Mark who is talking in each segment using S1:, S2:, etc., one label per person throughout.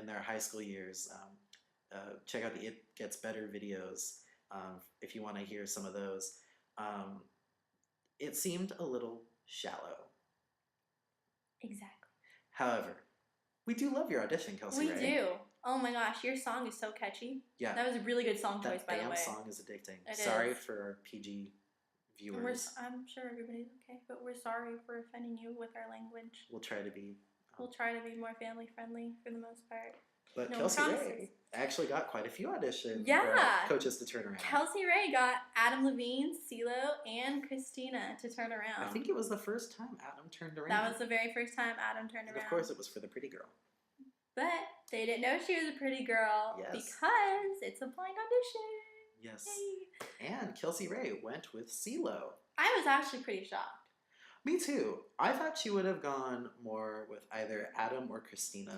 S1: in their high school years. Check out the It Gets Better videos if you want to hear some of those. It seemed a little shallow.
S2: Exactly.
S1: However, we do love your audition, Kelsey
S2: We
S1: Ray.
S2: do. Oh my gosh, your song is so catchy.
S1: Yeah.
S2: That was a really good song choice, by the way.
S1: That damn song is addicting.
S2: It
S1: Sorry
S2: is.
S1: for PG viewers.
S2: I'm sure everybody's okay, but we're sorry for offending you with our language.
S1: We'll try to be.
S2: We'll try to be more family friendly for the most part.
S1: But
S2: No
S1: Kelsey
S2: promises.
S1: Ray actually got quite a few auditions
S2: Yeah.
S1: for coaches to turn around.
S2: Kelsey Ray got Adam Levine, CeeLo, and Christina to turn around.
S1: I think it was the first time Adam turned around.
S2: That was the very first time Adam turned
S1: and
S2: around.
S1: of course, it was for the pretty girl.
S2: But they didn't know she was a pretty girl because it's a blind audition.
S1: Yes.
S2: Yay.
S1: And Kelsey Ray went with CeeLo.
S2: I was actually pretty shocked.
S1: Me too. I thought she would have gone more with either Adam or Christina.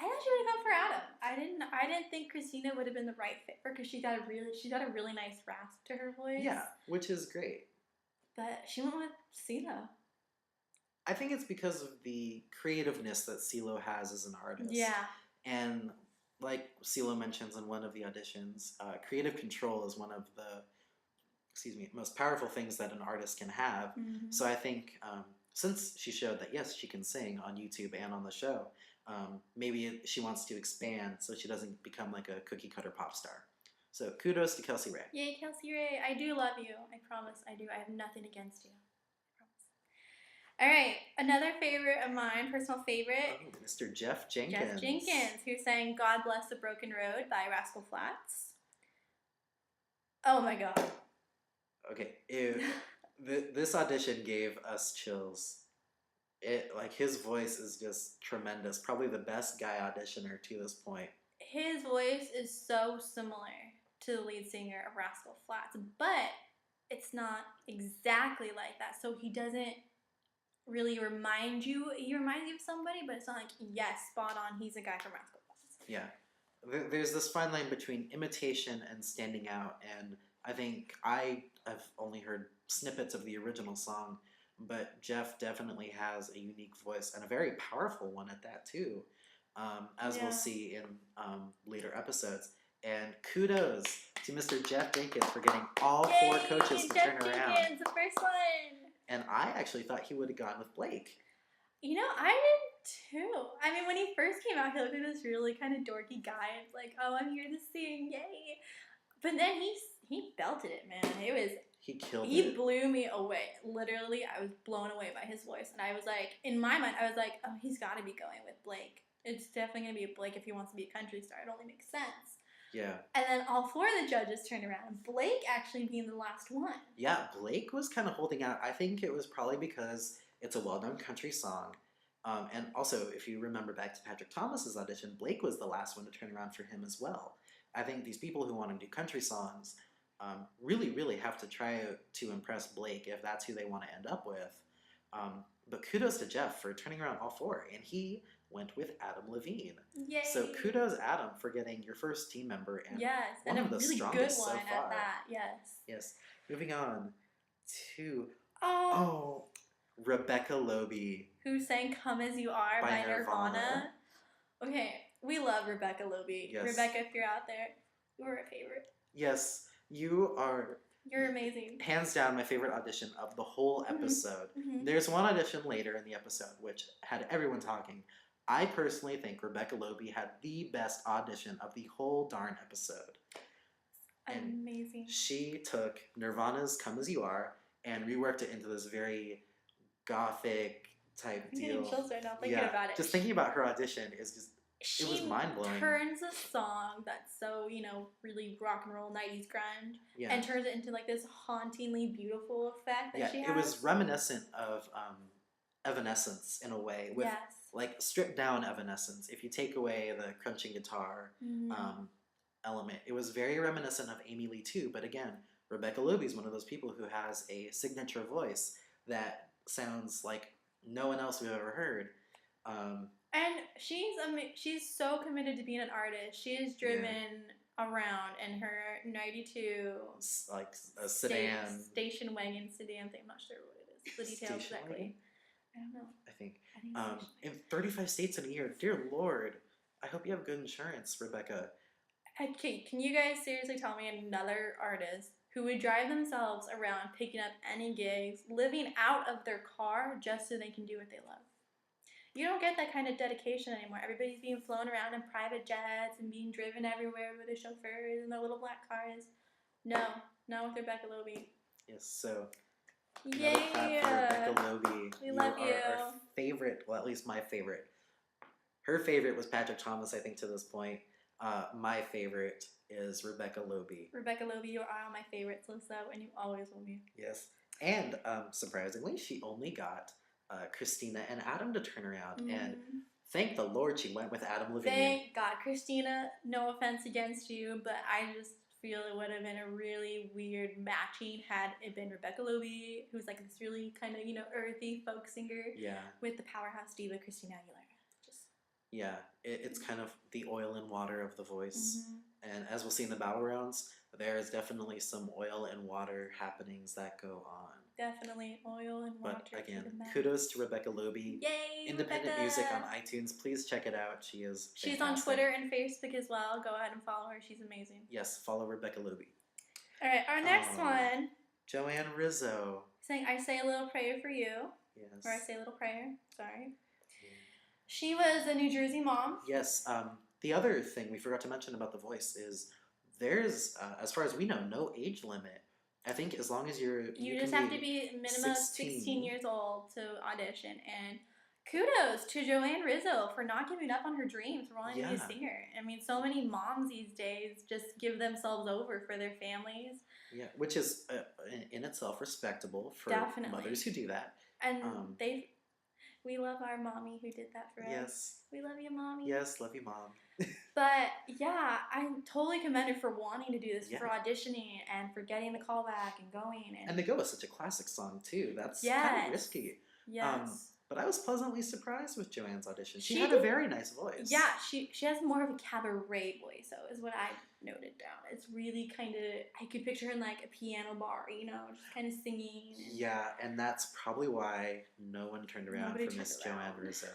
S2: I thought she would have gone for Adam. I didn't think Christina would have been the right fit for her because she's got a really nice rasp to her voice.
S1: Yeah, which is great.
S2: But she went with CeeLo.
S1: I think it's because of the creativeness that CeeLo has as an artist.
S2: Yeah.
S1: And like CeeLo mentions in one of the auditions, creative control is one of the most powerful things that an artist can have.
S2: Mm-hmm.
S1: So I think since she showed that, yes, she can sing on YouTube and on the show, maybe she wants to expand so she doesn't become like a cookie cutter pop star. So kudos to Kelsey Ray.
S2: Yay, Kelsey Ray. I do love you. I promise I do. I have nothing against you. I promise. All right. Another favorite of mine, personal favorite.
S1: Oh, Mr. Jeff Jenkins.
S2: Jeff Jenkins, who sang God Bless the Broken Road by Rascal Flatts. Oh my god.
S1: Okay. This audition gave us chills. His voice is just tremendous. Probably the best guy auditioner to this point.
S2: His voice is so similar to the lead singer of Rascal Flatts, but it's not exactly like that. So he doesn't really remind you. He reminds you of somebody, but it's not like, yes, spot on, he's a guy from Rascal Flatts.
S1: Yeah. There's this fine line between imitation and standing out, and I think I've only heard snippets of the original song, but Jeff definitely has a unique voice and a very powerful one at that too, as we'll see in later episodes. And kudos to Mr. Jeff Jenkins for getting all four coaches to turn around.
S2: Jenkins, the first one.
S1: And I actually thought he would have gone with Blake.
S2: You know, I did too. I mean, when he first came out, he looked like this really kind of dorky guy. It's like, oh, I'm here to sing, yay! But then he belted it, man.
S1: He killed it.
S2: He blew me away. Literally, I was blown away by his voice. And I was like, in my mind, I was like, oh, he's got to be going with Blake. It's definitely going to be Blake if he wants to be a country star. It only makes sense.
S1: Yeah.
S2: And then all four of the judges turned around. Blake actually being the last one.
S1: Yeah, Blake was kind of holding out. I think it was probably because it's a well-known country song. And also, if you remember back to Patrick Thomas's audition, Blake was the last one to turn around for him as well. I think these people who want to do country songs really, really have to try to impress Blake if that's who they want to end up with. But kudos to Jeff for turning around all four, and he went with Adam Levine.
S2: Yay!
S1: So kudos, Adam, for getting your first team member and one
S2: and
S1: of
S2: a
S1: the
S2: really
S1: strongest
S2: good one
S1: so far.
S2: at that. Yes.
S1: Yes. Moving on to
S2: Oh,
S1: Rebecca Loebe.
S2: who sang "Come as You Are" by Nirvana. Okay, we love Rebecca Loebe.
S1: Yes.
S2: Rebecca, if you're out there, you're a favorite.
S1: Yes, you are.
S2: You're amazing.
S1: Hands down, my favorite audition of the whole episode.
S2: Mm-hmm.
S1: There's one audition later in the episode which had everyone talking. I personally think Rebecca Loebe had the best audition of the whole darn episode. And
S2: amazing.
S1: she took Nirvana's "Come as You Are" and reworked it into this very gothic type deal.
S2: I'm getting chills right now thinking about it.
S1: Just thinking about her audition is just. It was mind-blowing.
S2: She turns a song that's so, really rock and roll 90s grunge and turns it into like this hauntingly beautiful effect that she has.
S1: It was reminiscent of Evanescence in a way, with like stripped down Evanescence. If you take away the crunching guitar element, it was very reminiscent of Amy Lee too. But again, Rebecca Loebe is one of those people who has a signature voice that sounds like no one else we've ever heard.
S2: And she's so committed to being an artist. She is driven around in her 92
S1: like a sedan
S2: station wagon sedan thing. I'm not sure what it is. The details exactly.
S1: Wagon?
S2: I don't know.
S1: I think in 35 states in a year. Dear Lord, I hope you have good insurance, Rebecca.
S2: Okay, can you guys seriously tell me another artist who would drive themselves around picking up any gigs, living out of their car just so they can do what they love? You don't get that kind of dedication anymore. Everybody's being flown around in private jets and being driven everywhere with their chauffeurs and their little black cars. No, not with Rebecca Lobe.
S1: Yes, so another clap for
S2: Yeah,
S1: Rebecca Lobe.
S2: we
S1: You
S2: love
S1: are
S2: you.
S1: our favorite, well, at least my favorite. Her favorite was Patrick Thomas, I think, to this point. My favorite is Rebecca Lobe.
S2: Rebecca Lobe, you are on my favorites list though, and you always will be.
S1: Yes. And surprisingly, she only got Christina and Adam to turn around. And thank the Lord she went with Adam Levine.
S2: Thank God. Christina, no offense against you, but I just feel it would have been a really weird matching had it been Rebecca Lobe, who's like this really kind of, earthy folk singer,
S1: Yeah.
S2: with the powerhouse diva Christina Aguilera.
S1: Yeah, it's kind of the oil and water of the voice. And as we'll see in the battle rounds, there's definitely some oil and water happenings that go on.
S2: Definitely oil and water.
S1: But again, kudos to Rebecca Lobe.
S2: Yay,
S1: Independent
S2: Rebecca!
S1: music on iTunes. Please check it out. She's
S2: fantastic. On Twitter and Facebook as well. Go ahead and follow her. She's amazing.
S1: Yes, follow Rebecca Lobe.
S2: All right, our next one.
S1: Joanne Rizzo.
S2: Saying, I say a little prayer for you.
S1: Yes.
S2: Or I say a little prayer. Sorry. She was a New Jersey mom.
S1: Yes. The other thing we forgot to mention about The Voice is there's, as far as we know, no age limit. I think as long as you
S2: just have to be minimum 16 years old to audition. And kudos to Joanne Rizzo for not giving up on her dreams, for wanting to be a singer. I mean, so many moms these days just give themselves over for their families.
S1: Yeah, which is in itself respectable for mothers who do that.
S2: And we love our mommy who did that for us.
S1: Yes.
S2: We love you, mommy.
S1: Yes, love you, mom.
S2: But yeah, I'm totally commended for wanting to do this, for auditioning and for getting the call back and going. And
S1: to go with such a classic song too. That's kind of risky.
S2: Yes.
S1: But I was pleasantly surprised with Joanne's audition. She had a very nice voice.
S2: Yeah, she has more of a cabaret voice, though, is what I noted down. It's really kind of, I could picture her in like a piano bar, just kind of singing.
S1: Yeah, and that's probably why no one turned around for Miss Joanne Rizzo.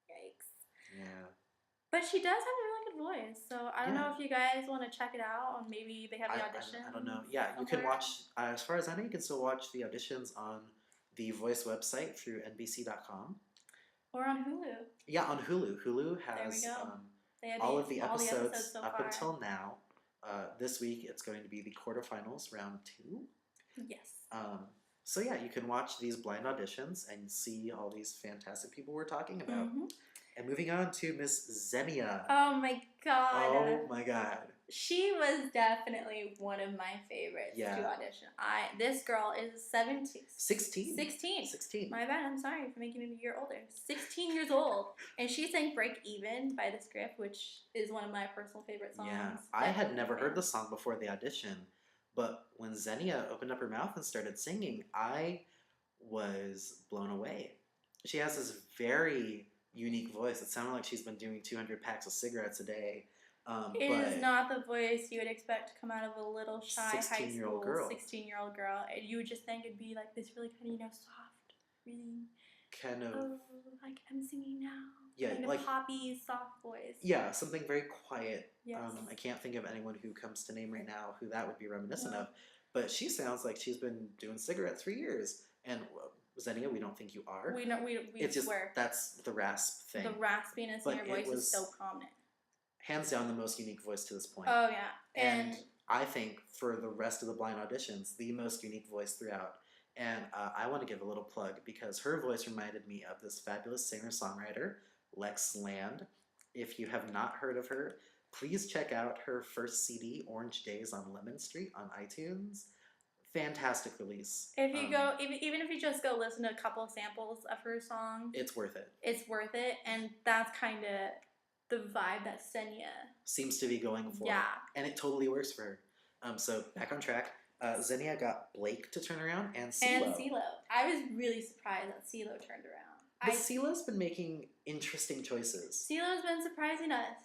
S2: Yikes.
S1: Yeah.
S2: But she does have a really good voice, so I don't know if you guys want to check it out, or maybe they have the audition.
S1: I don't know. Yeah, you can watch, as far as I know, you can still watch the auditions on the Voice website through NBC.com.
S2: Or on Hulu.
S1: Yeah, on Hulu. Hulu has all of the episodes so up until now. This week it's going to be the quarterfinals, round 2.
S2: Yes.
S1: So yeah, you can watch these blind auditions and see all these fantastic people we're talking about. And moving on to Miss Xenia.
S2: Oh my god.
S1: Oh my god.
S2: She was definitely one of my favorites to audition. This girl is 17.
S1: 16.
S2: 16. My bad, I'm sorry for making it a year older. 16 years old. And she sang Break Even by The Script, which is one of my personal favorite songs.
S1: Yeah, I had never heard the song before the audition, but when Xenia opened up her mouth and started singing, I was blown away. She has this very unique voice. It sounded like she's been doing 200 packs of cigarettes a day.
S2: It is not the voice you would expect to come out of a little shy high school 16-year-old girl. You would just think it'd be like this really kind of, soft, really
S1: kind of
S2: like I'm singing now.
S1: Yeah,
S2: kind of
S1: like
S2: poppy, soft voice.
S1: Yeah, something very quiet.
S2: Yes.
S1: I can't think of anyone who comes to name right now who that would be reminiscent of. But she sounds like she's been doing cigarettes for years. And Xenia, we don't think you are.
S2: We swear.
S1: That's the rasp thing.
S2: The raspiness in your voice is so prominent.
S1: Hands down the most unique voice to this point.
S2: Oh, yeah.
S1: And I think for the rest of the blind auditions, the most unique voice throughout. And I want to give a little plug because her voice reminded me of this fabulous singer-songwriter, Lex Land. If you have not heard of her, please check out her first CD, Orange Days on Lemon Street on iTunes. Fantastic release.
S2: If you go, even if you just go listen to a couple of samples of her song,
S1: it's worth it.
S2: It's worth it, and that's kind of the vibe that Xenia
S1: seems to be going for.
S2: Yeah,
S1: and it totally works for her. So back on track. Xenia got Blake to turn around and CeeLo.
S2: I was really surprised that CeeLo turned around.
S1: But CeeLo's been making interesting choices.
S2: CeeLo's been surprising us.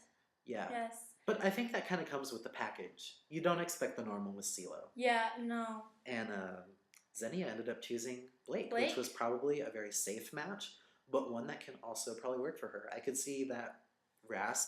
S1: Yeah.
S2: Yes.
S1: But I think that kind of comes with the package. You don't expect the normal with CeeLo.
S2: Yeah, no.
S1: And Xenia ended up choosing Blake, which was probably a very safe match, but one that can also probably work for her. I could see that rasp